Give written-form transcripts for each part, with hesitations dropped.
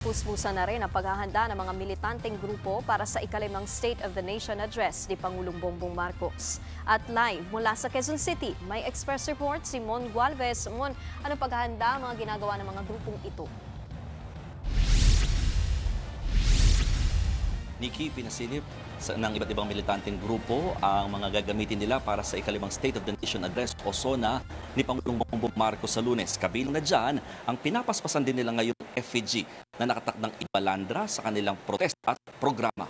Puspusan na rin ang paghahanda ng mga militanteng grupo para sa ikalimang State of the Nation Address ni Pangulong Bongbong Marcos. At live mula sa Quezon City, may Express Report si Mon Gualvez. Mon, ano paghahanda ang mga ginagawa ng mga grupong ito? Nikki, pinasilip ng iba't ibang militanteng grupo ang mga gagamitin nila para sa ikalimang State of the Nation Address o SONA ni Pangulong Bongbong Marcos sa Lunes. Kabilang na dyan ang pinapaspasan din nila ngayon effigy na nakatakdang ibalandra sa kanilang protesta at programa.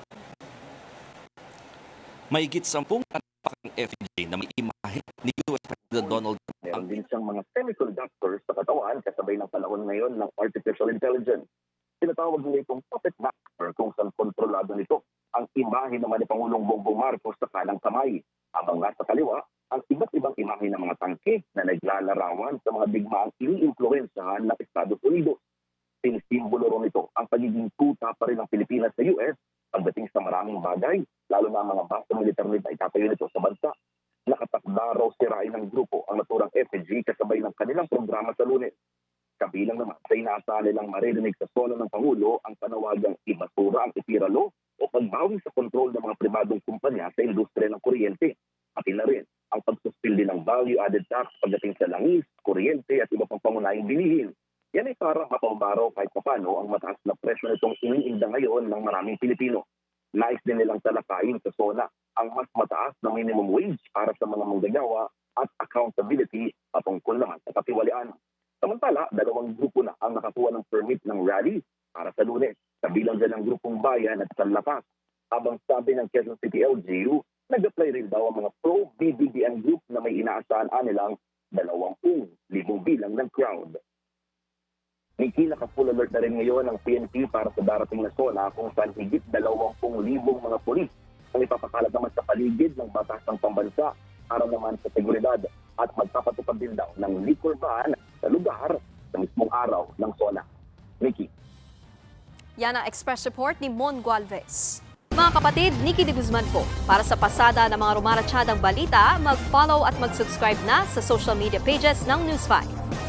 Mahigit 10 kanapakang effigy na may imahe ni US President Donald Trump. Meron din siyang mga semiconductors sa katawan kasabay ng panahon ngayon ng artificial intelligence. Tinatawag nila itong puppet master kung saan kontrolado nito ang imahe naman ni Pangulong Bongbong Marcos sa kanang kamay. Habang nasa kaliwa, ang iba't ibang imahe ng mga tangke na naglalarawan sa mga digmaang iniimpluwensyahan ng Estados Unidos. Sinisimbolo rin ito ang pagiging tuta pa rin ng Pilipinas sa US pagdating sa maraming bagay, lalo na ang mga base militar na itatayo nito sa bansa. Nakatakda raw sirain ng grupo ang naturang effigy kasabay ng kanilang programa sa Lunes. Kabilang naman sa inaasahan nilang maririnig sa SONA ng Pangulo ang panawagang ibasura ang itiralo o pagbawi sa kontrol ng mga pribadong kumpanya sa industriya ng kuryente. Pati na rin ang pagsuspildi ng value-added tax pagdating sa langis, kuryente at iba pang pangunahing bilihin. Yan ay para mapambaraw kahit papano ang mataas na presyo nitong iniinda ngayon ng maraming Pilipino. Nais din nilang talakayin sa SONA ang mas mataas na minimum wage para sa mga manggagawa at accountability patungkol naman sa katiwalian. Samantala, 2 grupo na ang nakakuha ng permit ng rally para sa Lunes. Kabilang dyan ang grupong Bayan at Sanlapas. Habang sabi ng Quezon City LGU, nag-apply rin daw ang mga pro-BBBM group na may inaasahan nilang 20,000 bilang ng crowd. Nikki, naka-full alert na rin ngayon ang PNP para sa darating na SONA kung saan higit 20,000 mga polis ang ipapakalat naman sa paligid ng batas ng pambansa para naman sa seguridad at magpapatupad din daw ng liquor ban sa lugar sa mismong araw ng SONA. Nikki. Yan ang Express Report ni Mon Gualvez. Mga kapatid, Nikki de Guzman po. Para sa pasada ng mga rumaratsyadang balita, mag-follow at mag-subscribe na sa social media pages ng News 5.